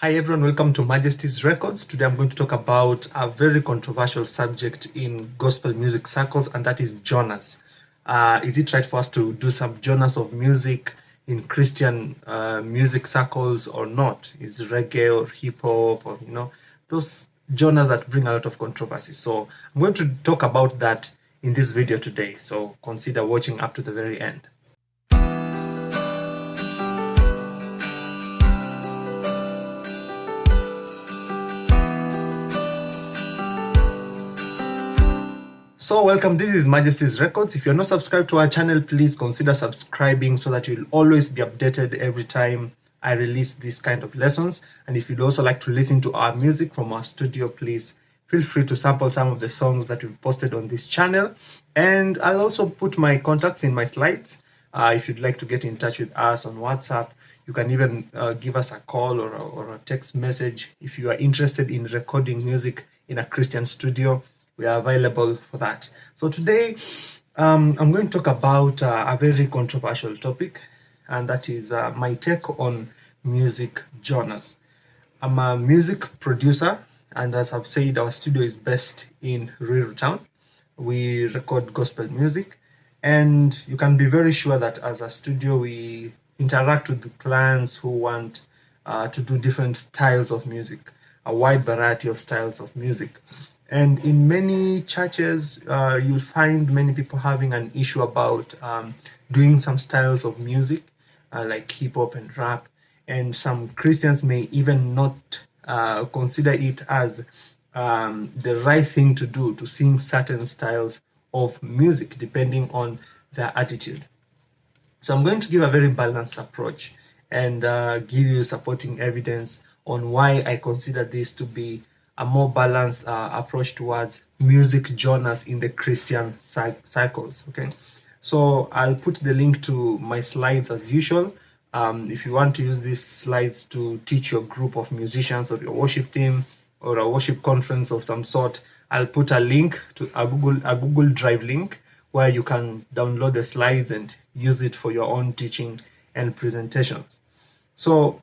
Hi everyone, welcome to Majesty's Records. Today I'm going to talk about a very controversial subject in gospel music circles, and that is genres. Is it right for us to do some genres of music in Christian music circles or not? Is reggae or hip hop or those genres that bring a lot of controversy? So I'm going to talk about that in this video today. So consider watching up to the very end. So welcome, this is Majesty's Records. If you're not subscribed to our channel, please consider subscribing so that you'll always be updated every time I release these kind of lessons. And if you'd also like to listen to our music from our studio, please feel free to sample some of the songs that we've posted on this channel. And I'll also put my contacts in my slides. If you'd like to get in touch with us on WhatsApp, you can even give us a call or a text message. If you are interested in recording music in a Christian studio, we are available for that. So today I'm going to talk about a very controversial topic, and that is my take on music genres. I'm a music producer, and as I've said, our studio is based in Ruiru Town. We record gospel music, and you can be very sure that as a studio we interact with the clients who want to do different styles of music, a wide variety of styles of music. And in many churches, you'll find many people having an issue about doing some styles of music, like hip hop and rap. And some Christians may even not consider it as the right thing to do, to sing certain styles of music, depending on their attitude. So I'm going to give a very balanced approach and give you supporting evidence on why I consider this to be a more balanced approach towards music genres in the Christian cycles. Okay, so I'll put the link to my slides as usual. If you want to use these slides to teach your group of musicians or your worship team or a worship conference of some sort, I'll put a link to a Google Drive link where you can download the slides and use it for your own teaching and presentations. So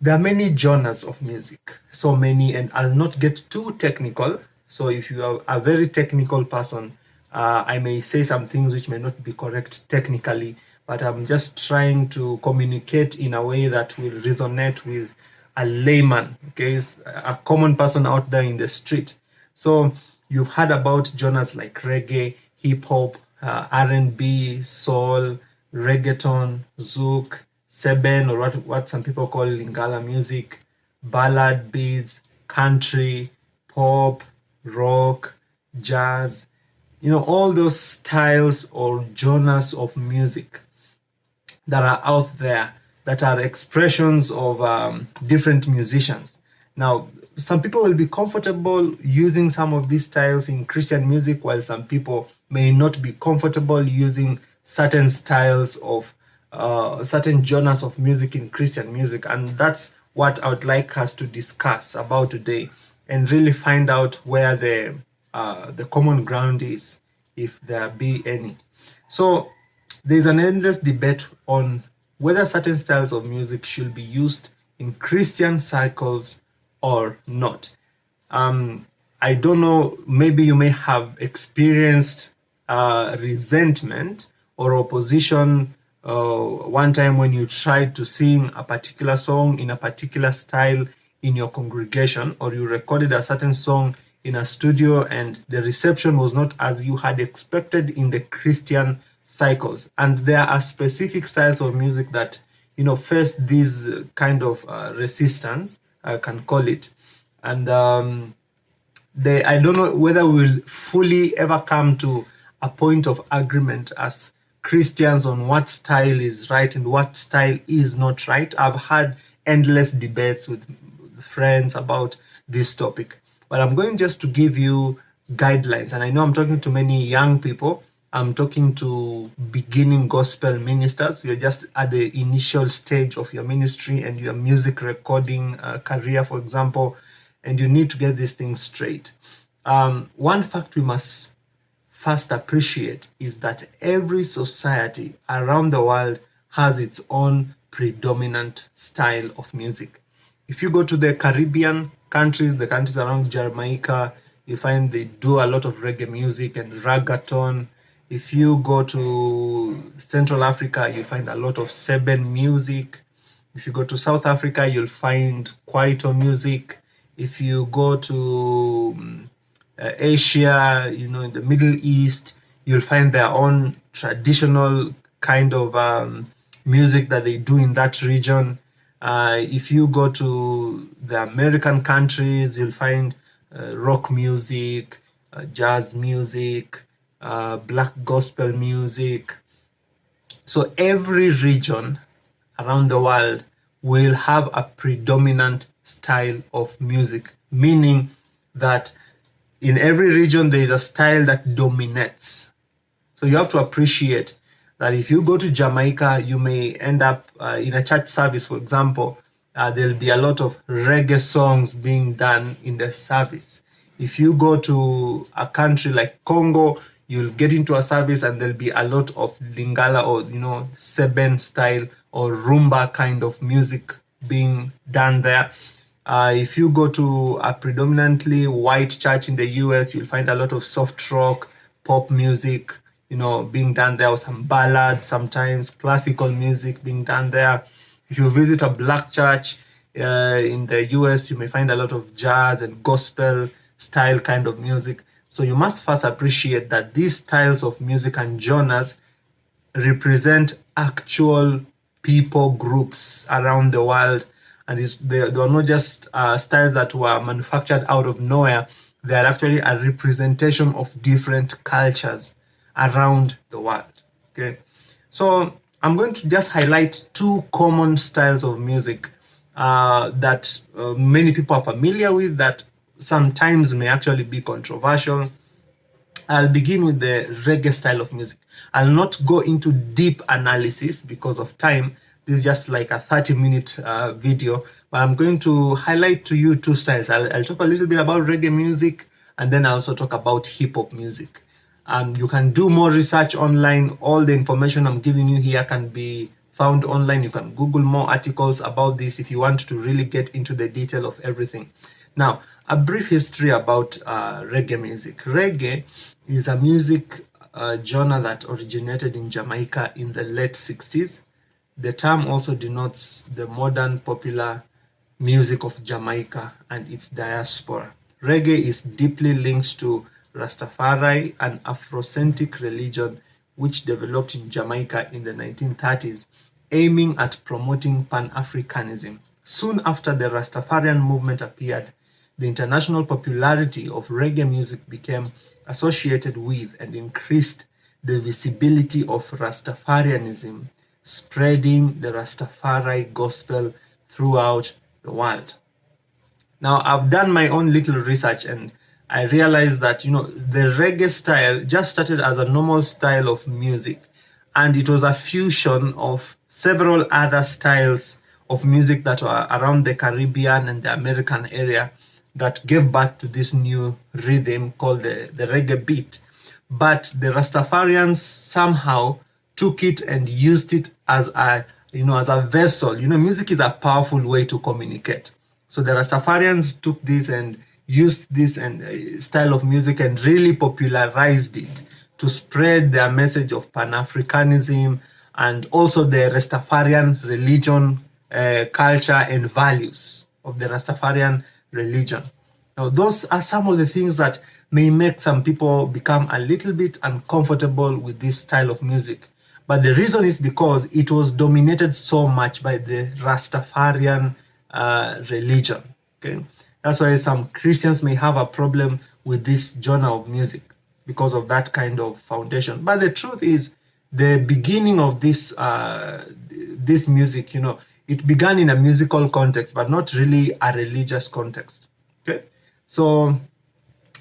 there are many genres of music, so many, and I'll not get too technical. So if you are a very technical person, I may say some things which may not be correct technically, but I'm just trying to communicate in a way that will resonate with a layman, okay, a common person out there in the street. So you've heard about genres like reggae, hip hop, R&B, soul, reggaeton, zouk, Seben, or what some people call Lingala music, ballad beats, country, pop, rock, jazz, all those styles or genres of music that are out there that are expressions of different musicians. Now, some people will be comfortable using some of these styles in Christian music, while some people may not be comfortable using certain styles of certain genres of music in Christian music. And that's what I would like us to discuss about today and really find out where the common ground is, if there be any. So there's an endless debate on whether certain styles of music should be used in Christian cycles or not. I don't know, maybe you may have experienced resentment or opposition one time when you tried to sing a particular song in a particular style in your congregation, or you recorded a certain song in a studio and the reception was not as you had expected in the Christian cycles. And there are specific styles of music that face these kind of resistance, I can call it. And I don't know whether we'll fully ever come to a point of agreement as Christians on what style is right and what style is not right. I've had endless debates with friends about this topic, but I'm going just to give you guidelines. And I know I'm talking to many young people. I'm talking to beginning gospel ministers. You're just at the initial stage of your ministry and your music recording career, for example, and you need to get these things straight. One fact we must first appreciate is that every society around the world has its own predominant style of music. If you go to the Caribbean countries, the countries around Jamaica, you find they do a lot of reggae music and reggaeton. If you go to Central Africa, you find a lot of Seben music. If you go to South Africa, you'll find Kwaito music. If you go to Asia, in the Middle East, you'll find their own traditional kind of music that they do in that region. If you go to the American countries, you'll find rock music, jazz music, black gospel music. So every region around the world will have a predominant style of music, meaning that in every region there is a style that dominates. So you have to appreciate that if you go to Jamaica, you may end up in a church service, for example, there'll be a lot of reggae songs being done in the service. If you go to a country like Congo, you'll get into a service and there'll be a lot of Lingala or Seben style or rumba kind of music being done there. If you go to a predominantly white church in the US, you'll find a lot of soft rock, pop music, being done there, or some ballads, sometimes classical music being done there. If you visit a black church in the US, you may find a lot of jazz and gospel style kind of music. So you must first appreciate that these styles of music and genres represent actual people groups around the world, and they are not just styles that were manufactured out of nowhere. They are actually a representation of different cultures around the world. Okay, so I'm going to just highlight two common styles of music that many people are familiar with, that sometimes may actually be controversial. I'll begin with the reggae style of music. I'll not go into deep analysis because of time. This is just like a 30-minute video, but I'm going to highlight to you two styles. I'll talk a little bit about reggae music, and then I'll also talk about hip-hop music. You can do more research online. All the information I'm giving you here can be found online. You can Google more articles about this if you want to really get into the detail of everything. Now, a brief history about reggae music. Reggae is a music genre that originated in Jamaica in the late 60s. The term also denotes the modern popular music of Jamaica and its diaspora. Reggae is deeply linked to Rastafari, an Afrocentric religion which developed in Jamaica in the 1930s, aiming at promoting Pan-Africanism. Soon after the Rastafarian movement appeared, the international popularity of reggae music became associated with and increased the visibility of Rastafarianism, spreading the Rastafari gospel throughout the world. Now, I've done my own little research and I realized that, the reggae style just started as a normal style of music, and it was a fusion of several other styles of music that were around the Caribbean and the American area that gave birth to this new rhythm called the reggae beat. But the Rastafarians somehow took it and used it as a vessel. Music is a powerful way to communicate. So the Rastafarians took this and used this style of music and really popularized it to spread their message of Pan-Africanism and also the Rastafarian religion, culture and values of the Rastafarian religion. Now, those are some of the things that may make some people become a little bit uncomfortable with this style of music. But the reason is because it was dominated so much by the Rastafarian religion. Okay, that's why some Christians may have a problem with this genre of music because of that kind of foundation. But the truth is, the beginning of this this music, it began in a musical context, but not really a religious context. Okay, so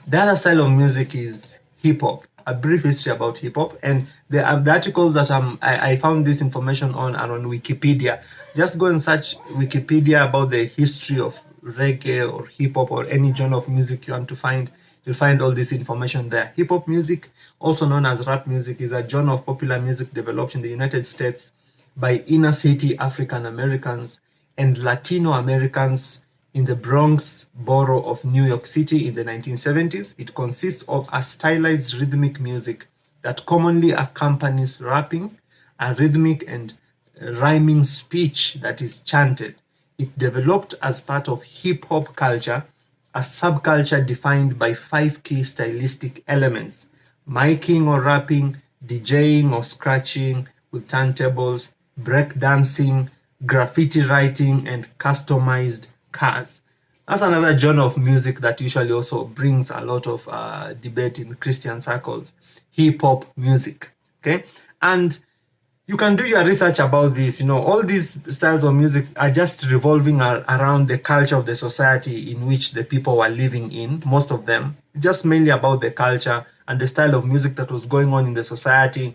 the other style of music is hip hop. A brief history about hip hop, and the articles that I found this information on are on Wikipedia. Just go and search Wikipedia about the history of reggae or hip hop or any genre of music you want to find. You'll find all this information there. Hip hop music, also known as rap music, is a genre of popular music developed in the United States by inner city African Americans and Latino Americans in the Bronx borough of New York City in the 1970s. It consists of a stylized rhythmic music that commonly accompanies rapping, a rhythmic and rhyming speech that is chanted. It developed as part of hip-hop culture, a subculture defined by 5 key stylistic elements: miking or rapping, DJing or scratching with turntables, breakdancing, graffiti writing, and customized cars. That's another genre of music that usually also brings a lot of debate in Christian circles: hip-hop music. Okay, and you can do your research about this. All these styles of music are just revolving around the culture of the society in which the people were living in. Most of them just mainly about the culture and the style of music that was going on in the society.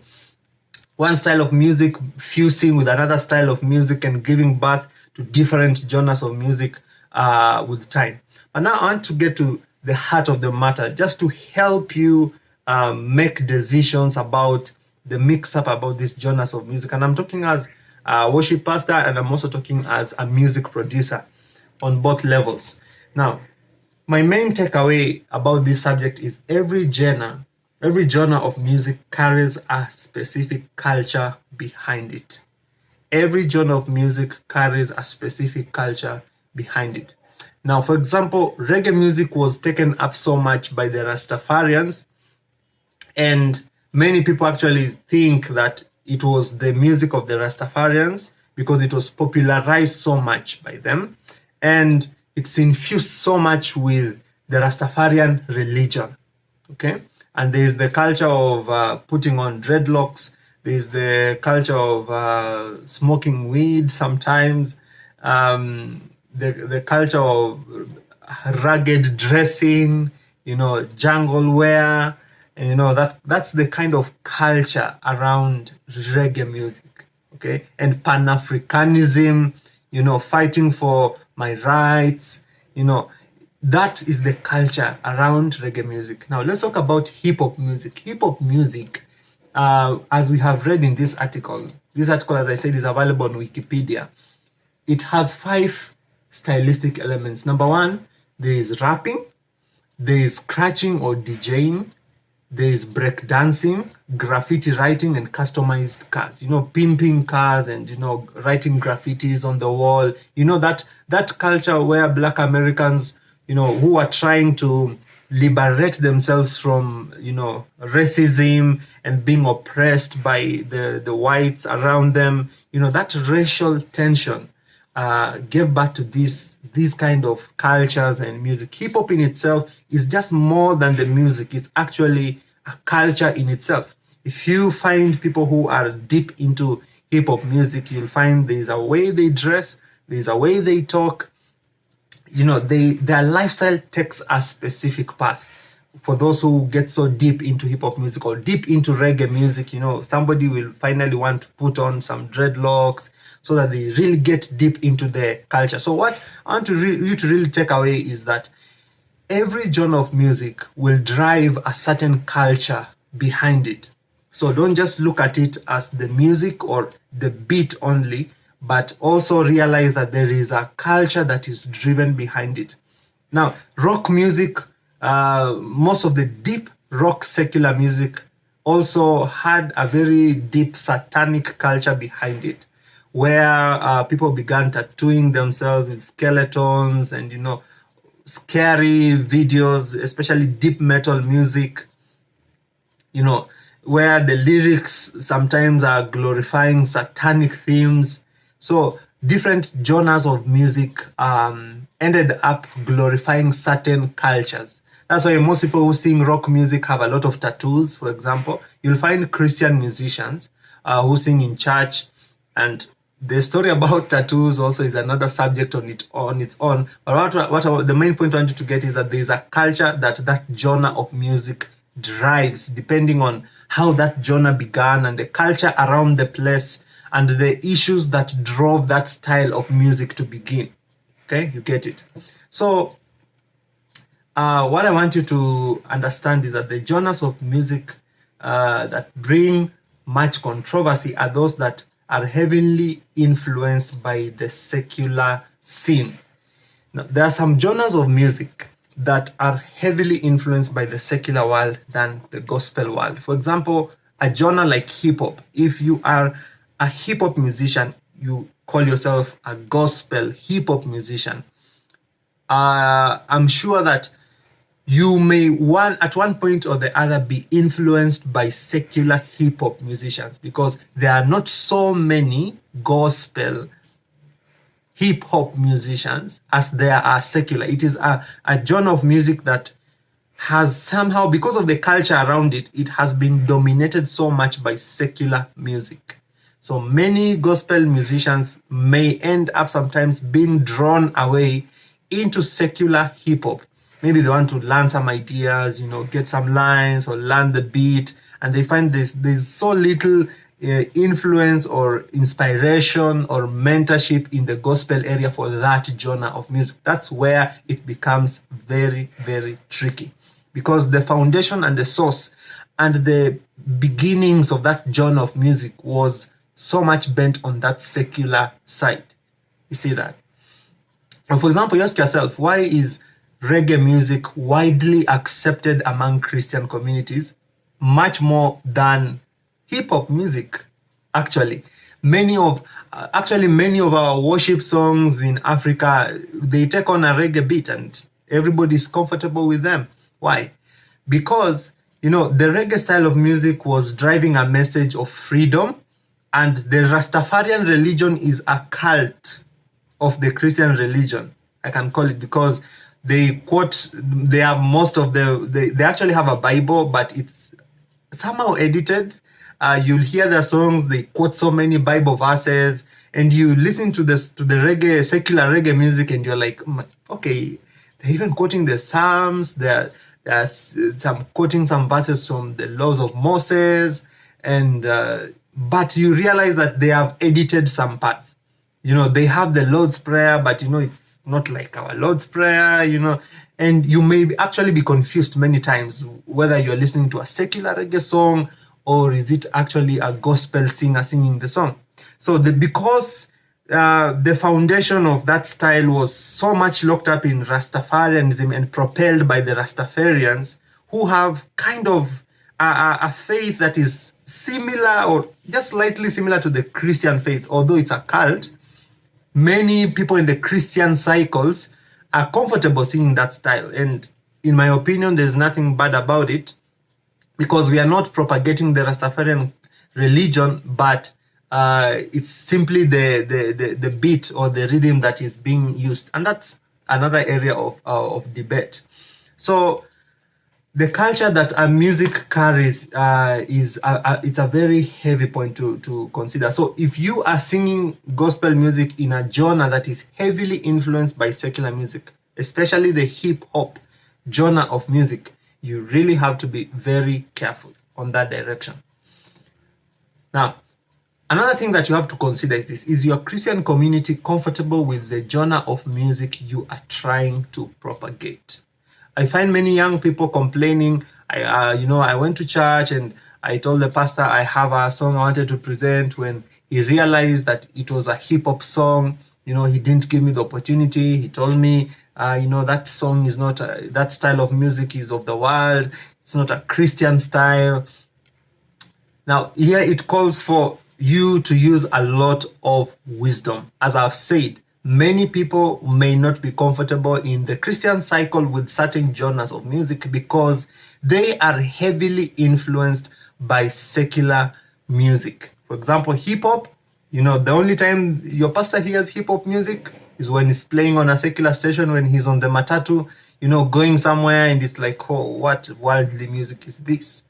One style of music fusing with another style of music and giving birth to different genres of music with time. But now I want to get to the heart of the matter, just to help you make decisions about the mix-up about these genres of music. And I'm talking as a worship pastor, and I'm also talking as a music producer on both levels. Now, my main takeaway about this subject is every genre of music carries a specific culture behind it. Every genre of music carries a specific culture behind it. Now, for example, reggae music was taken up so much by the Rastafarians, and many people actually think that it was the music of the Rastafarians because it was popularized so much by them, and it's infused so much with the Rastafarian religion. Okay, and there is the culture of putting on dreadlocks. There is the culture of smoking weed sometimes. The culture of rugged dressing, jungle wear, and that's the kind of culture around reggae music. Okay, and Pan-Africanism, fighting for my rights, that is the culture around reggae music. Now let's talk about hip-hop music. Hip-hop music, as we have read in this article, as I said, is available on Wikipedia. It has 5 stylistic elements. Number 1, there is rapping, there is scratching or DJing, there is breakdancing, graffiti writing, and customized cars. Pimping cars and writing graffitis on the wall. That culture where Black Americans, who are trying to liberate themselves from racism and being oppressed by the whites around them. That racial tension gave birth to these kind of cultures and music. Hip-hop in itself is just more than the music. It's actually a culture in itself. If you find people who are deep into hip-hop music, you'll find there's a way they dress, there's a way they talk. Their lifestyle takes a specific path. For those who get so deep into hip-hop music or deep into reggae music, somebody will finally want to put on some dreadlocks so that they really get deep into the culture. So what I want you to really take away is that every genre of music will drive a certain culture behind it. So don't just look at it as the music or the beat only, but also realize that there is a culture that is driven behind it. Now, rock music, most of the deep rock secular music also had a very deep satanic culture behind it, where people began tattooing themselves with skeletons and, scary videos, especially deep metal music, where the lyrics sometimes are glorifying satanic themes. So different genres of music ended up glorifying certain cultures. That's why most people who sing rock music have a lot of tattoos, for example. You'll find Christian musicians who sing in church, and the story about tattoos also is another subject on its own. But the main point I want you to get is that there is a culture that genre of music drives, depending on how that genre began and the culture around the place and the issues that drove that style of music to begin. Okay, you get it? So what I want you to understand is that the genres of music that bring much controversy are those that are heavily influenced by the secular scene. Now, there are some genres of music that are heavily influenced by the secular world than the gospel world. For example, a genre like hip hop. If you are a hip hop musician, you call yourself a gospel hip hop musician. I'm sure that you may at one point or the other be influenced by secular hip hop musicians, because there are not so many gospel hip hop musicians as there are secular. It is a genre of music that has somehow, because of the culture around it, it has been dominated so much by secular music. So many gospel musicians may end up sometimes being drawn away into secular hip hop. Maybe they want to learn some ideas, get some lines or learn the beat, and they find there's so little influence or inspiration or mentorship in the gospel area for that genre of music. That's where it becomes very, very tricky, because the foundation and the source and the beginnings of that genre of music was so much bent on that secular side. You see that? And for example, you ask yourself, why is reggae music widely accepted among Christian communities much more than hip-hop music? Actually, many of our worship songs in Africa, they take on a reggae beat and everybody's comfortable with them. Why? Because the reggae style of music was driving a message of freedom, and the Rastafarian religion is a cult of the Christian religion, I can call it, because they have they actually have a Bible, but it's somehow edited. You'll hear their songs, they quote so many Bible verses, and you listen to the reggae, secular reggae music, and you're like, okay, they're even quoting the Psalms, they're quoting some verses from the laws of Moses, and but you realize that they have edited some parts. They have the Lord's Prayer, but it's not like our Lord's Prayer, and you may actually be confused many times whether you're listening to a secular reggae song or is it actually a gospel singer singing the song. So because the foundation of that style was so much locked up in Rastafarianism and propelled by the Rastafarians, who have kind of a faith that is similar or just slightly similar to the Christian faith, although it's a cult. Many people in the Christian cycles are comfortable singing that style. And in my opinion, there's nothing bad about it, because we are not propagating the Rastafarian religion, but it's simply the beat or the rhythm that is being used. And that's another area of debate. So the culture that our music carries it's a very heavy point to consider. So if you are singing gospel music in a genre that is heavily influenced by secular music, especially the hip hop genre of music, you really have to be very careful on that direction. Now, another thing that you have to consider is this: is your Christian community comfortable with the genre of music you are trying to propagate? I find many young people complaining. I went to church and I told the pastor I have a song I wanted to present. When he realized that it was a hip hop song, he didn't give me the opportunity. He told me, that song is not, that style of music is of the world. It's not a Christian style. Now, here it calls for you to use a lot of wisdom. As I've said, many people may not be comfortable in the Christian cycle with certain genres of music because they are heavily influenced by secular music. For example, hip hop, the only time your pastor hears hip hop music is when he's playing on a secular station, when he's on the matatu, going somewhere, and it's like, oh, what worldly music is this?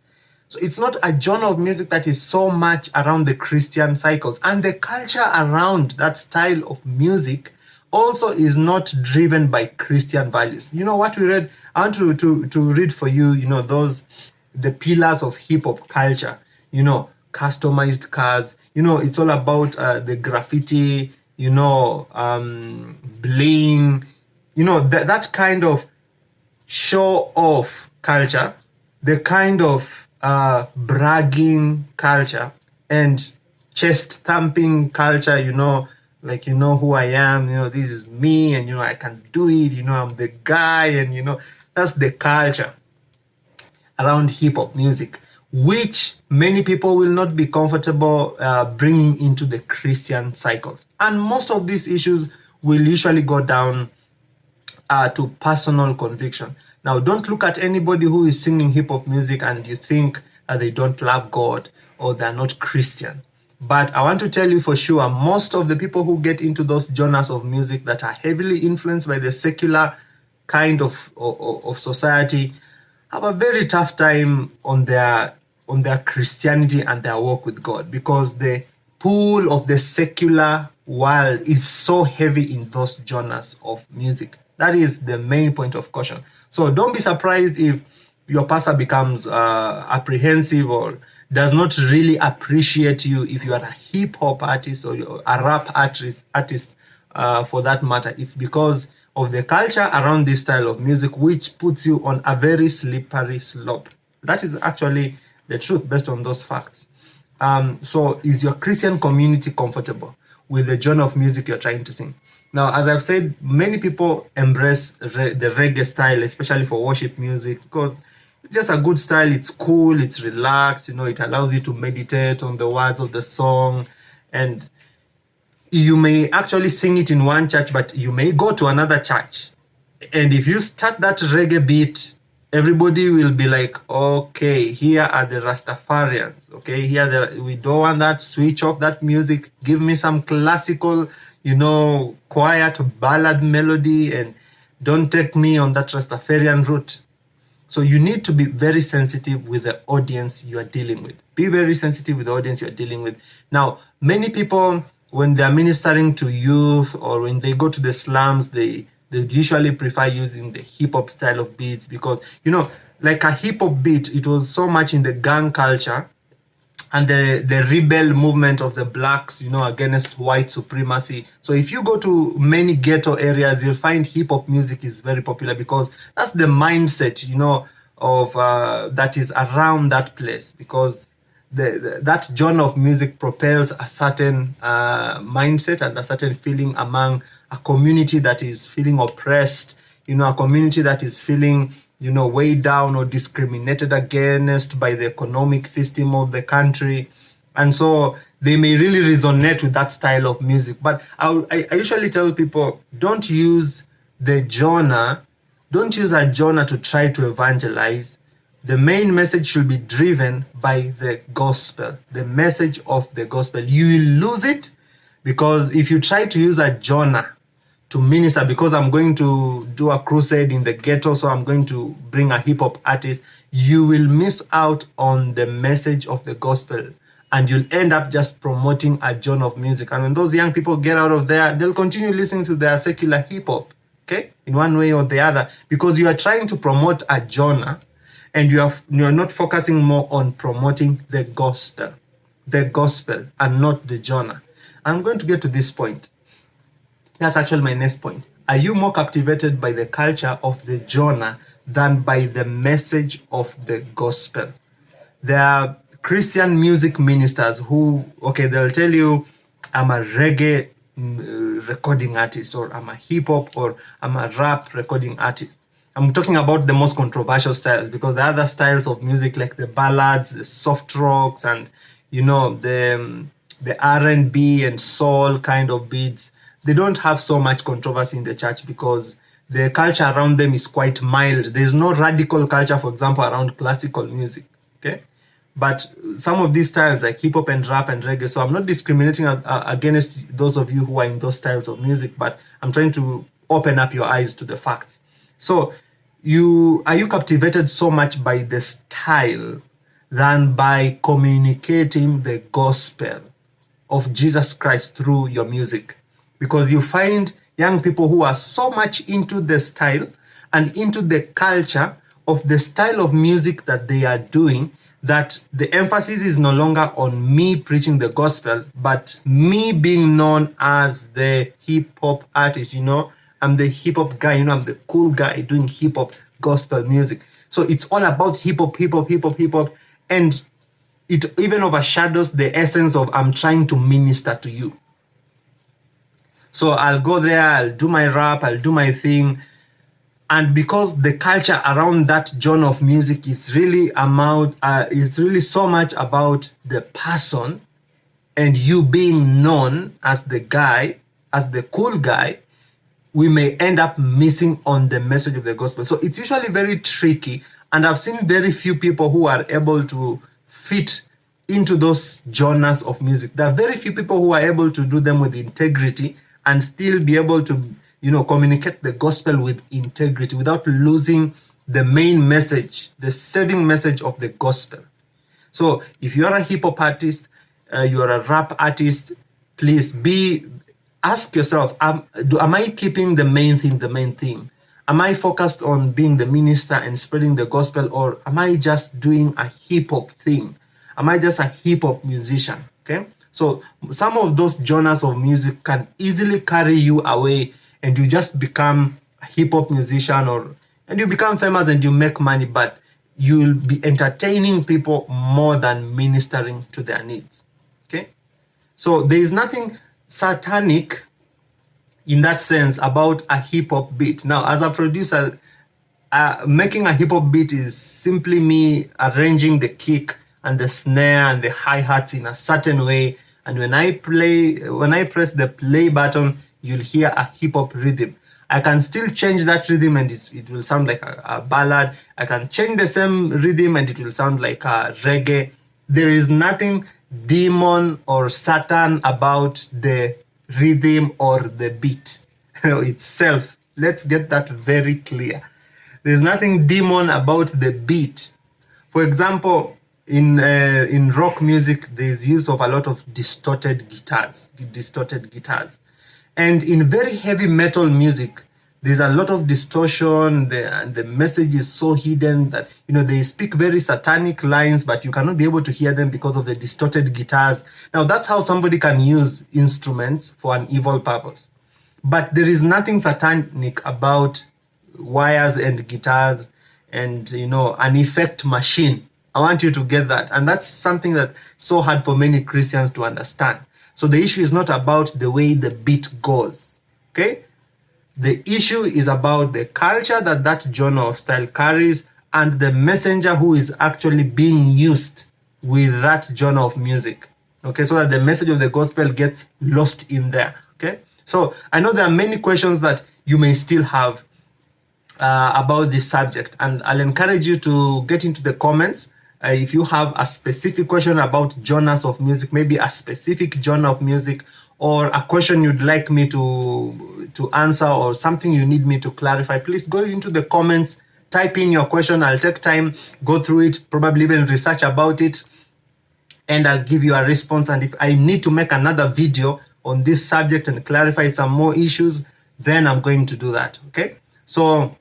So it's not a genre of music that is so much around the Christian cycles. And the culture around that style of music also is not driven by Christian values. What we read, I want to read for you, the pillars of hip hop culture, customized cars, it's all about the graffiti, bling, that kind of show off culture, the kind of bragging culture. And chest thumping culture, like, who I am, this is me, and, I can do it, I'm the guy, and, that's the culture around hip hop music, which many people will not be comfortable bringing into the Christian cycles. And most of these issues will usually go down to personal conviction. Now, don't look at anybody who is singing hip hop music and you think they don't love God or they're not Christian. But I want to tell you for sure, most of the people who get into those genres of music that are heavily influenced by the secular kind of society have a very tough time on their Christianity and their walk with God, because the pull of the secular world is so heavy in those genres of music. That is the main point of caution. So don't be surprised if your pastor becomes apprehensive or does not really appreciate you if you are a hip hop artist or a rap artist for that matter. It's because of the culture around this style of music, which puts you on a very slippery slope. That is actually the truth based on those facts. So is your Christian community comfortable with the genre of music you're trying to sing? Now, as I've said, many people embrace the reggae style, especially for worship music, because it's just a good style. It's cool, it's relaxed, it allows you to meditate on the words of the song, and you may actually sing it in one church, but you may go to another church. And if you start that reggae beat, everybody will be like, okay, here are the Rastafarians. Okay, we don't want that. Switch off that music. Give me some classical, quiet ballad melody, and don't take me on that Rastafarian route. So you need to be very sensitive with the audience you are dealing with. Be very sensitive with the audience you are dealing with. Now, many people, when they're ministering to youth or when they go to the slums, they usually prefer using the hip hop style of beats, because, like a hip hop beat, it was so much in the gang culture and the rebel movement of the blacks, against white supremacy. So if you go to many ghetto areas, you'll find hip hop music is very popular, because that's the mindset, of that is around that place, because that genre of music propels a certain mindset and a certain feeling among a community that is feeling oppressed, a community that is feeling, weighed down or discriminated against by the economic system of the country. And so they may really resonate with that style of music. But I usually tell people, don't use a genre to try to evangelize. The main message should be driven by the gospel, the message of the gospel. You will lose it, because if you try to use a genre to minister, because I'm going to do a crusade in the ghetto, so I'm going to bring a hip hop artist, you will miss out on the message of the gospel, and you'll end up just promoting a genre of music. And when those young people get out of there, they'll continue listening to their secular hip hop, okay, in one way or the other, because you are trying to promote a genre and you're not focusing more on promoting the gospel, and not the genre. I'm going to get to this point. That's actually my next point. Are you more captivated by the culture of the genre than by the message of the gospel? There are Christian music ministers who, they'll tell you, I'm a reggae recording artist, or I'm a hip hop, or I'm a rap recording artist. I'm talking about the most controversial styles, because the other styles of music, like the ballads, the soft rocks, and the R&B and soul kind of beats, they don't have so much controversy in the church, because the culture around them is quite mild. There's no radical culture, for example, around classical music. Okay, but some of these styles, like hip hop and rap and reggae, so I'm not discriminating against those of you who are in those styles of music, but I'm trying to open up your eyes to the facts. So are you captivated so much by the style than by communicating the gospel of Jesus Christ through your music? Because you find young people who are so much into the style and into the culture of the style of music that they are doing, that the emphasis is no longer on me preaching the gospel, but me being known as the hip hop artist. I'm the hip hop guy, I'm the cool guy doing hip hop gospel music. So it's all about hip hop. And it even overshadows the essence of I'm trying to minister to you. So I'll go there, I'll do my rap, I'll do my thing. And because the culture around that genre of music is really so much about the person and you being known as the guy, as the cool guy, we may end up missing on the message of the gospel. So it's usually very tricky. And I've seen very few people who are able to fit into those genres of music. There are very few people who are able to do them with integrity and still be able to, communicate the gospel with integrity without losing the main message, the saving message of the gospel. So if you're a hip hop artist, you're a rap artist, please ask yourself, am I keeping the main theme? Am I focused on being the minister and spreading the gospel, or am I just doing a hip hop thing? Am I just a hip hop musician? Okay. So some of those genres of music can easily carry you away and you just become a hip hop musician, and you become famous and you make money, but you'll be entertaining people more than ministering to their needs. Okay. So there is nothing satanic in that sense about a hip hop beat. Now, as a producer, making a hip hop beat is simply me arranging the kick and the snare and the hi-hats in a certain way. And when I press the play button, you'll hear a hip hop rhythm. I can still change that rhythm and it will sound like a ballad. I can change the same rhythm and it will sound like a reggae. There is nothing demon or Satan about the rhythm or the beat itself. Let's get that very clear. There's nothing demon about the beat. For example, in rock music, there's use of a lot of distorted guitars. And in very heavy metal music, there's a lot of distortion, and the message is so hidden that, they speak very satanic lines, but you cannot be able to hear them because of the distorted guitars. Now, that's how somebody can use instruments for an evil purpose. But there is nothing satanic about wires and guitars and, an effect machine. I want you to get that. And that's something that's so hard for many Christians to understand. So the issue is not about the way the beat goes, okay? The issue is about the culture that genre of style carries and the messenger who is actually being used with that genre of music, okay? So that the message of the gospel gets lost in there, okay? So I know there are many questions that you may still have about this subject, and I'll encourage you to get into the comments. If you have a specific question about genres of music, maybe a specific genre of music, or a question you'd like me to answer, or something you need me to clarify, please go into the comments, type in your question. I'll take time, go through it, probably even research about it, and I'll give you a response. And if I need to make another video on this subject and clarify some more issues, then I'm going to do that, okay? So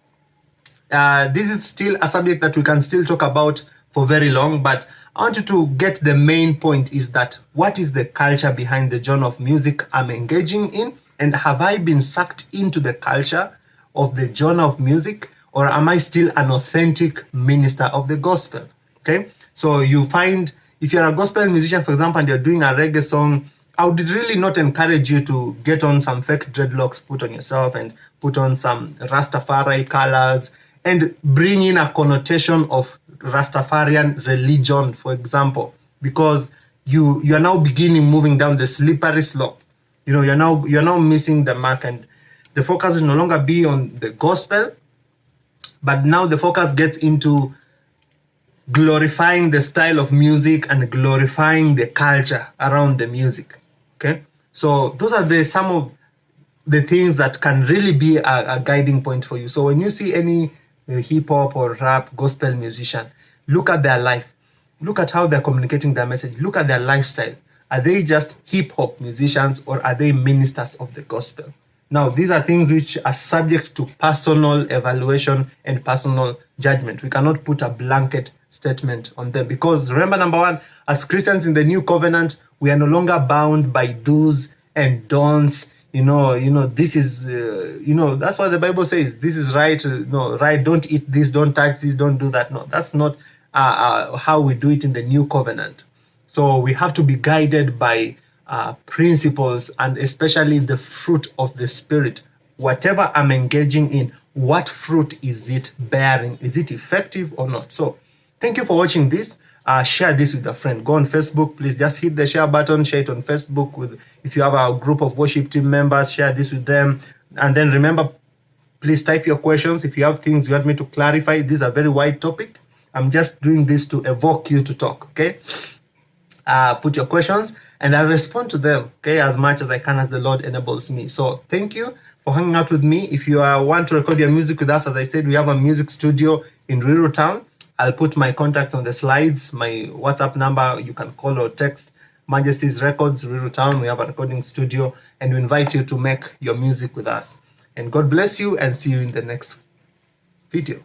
this is still a subject that we can still talk about for very long, but I want you to get the main point is that what is the culture behind the genre of music I'm engaging in, and have I been sucked into the culture of the genre of music, or am I still an authentic minister of the gospel? Okay, so you find if you're a gospel musician, for example, and you're doing a reggae song, I would really not encourage you to get on some fake dreadlocks, put on yourself, and put on some Rastafari colors and bring in a connotation of Rastafarian religion, for example, because you are now moving down the slippery slope. You're now missing the mark, and the focus will no longer be on the gospel, but now the focus gets into glorifying the style of music and glorifying the culture around the music. Okay, so those are some of the things that can really be a guiding point for you. So when you see any hip hop or rap gospel musician, look at their life, look at how they're communicating their message, look at their lifestyle. Are they just hip hop musicians, or are they ministers of the gospel? Now, these are things which are subject to personal evaluation and personal judgment. We cannot put a blanket statement on them, because remember, number one, as Christians in the new covenant, we are no longer bound by do's and don'ts. This is, that's what the Bible says. This is right, right, don't eat this, don't touch this, don't do that. No, that's not how we do it in the new covenant. So we have to be guided by principles, and especially the fruit of the Spirit. Whatever I'm engaging in, what fruit is it bearing? Is it effective or not? So thank you for watching this. Share this with a friend. Go on Facebook, please just hit the share button, share it on Facebook. If you have a group of worship team members, share this with them. And then remember, please type your questions. If you have things you want me to clarify, this is a very wide topic. I'm just doing this to evoke you to talk, okay? Put your questions and I'll respond to them, okay, as much as I can as the Lord enables me. So thank you for hanging out with me. If you want to record your music with us, as I said, we have a music studio in Rural Town. I'll put my contacts on the slides, my WhatsApp number. You can call or text. Majesty's Records, Rural Town. We have a recording studio, and we invite you to make your music with us. And God bless you, and see you in the next video.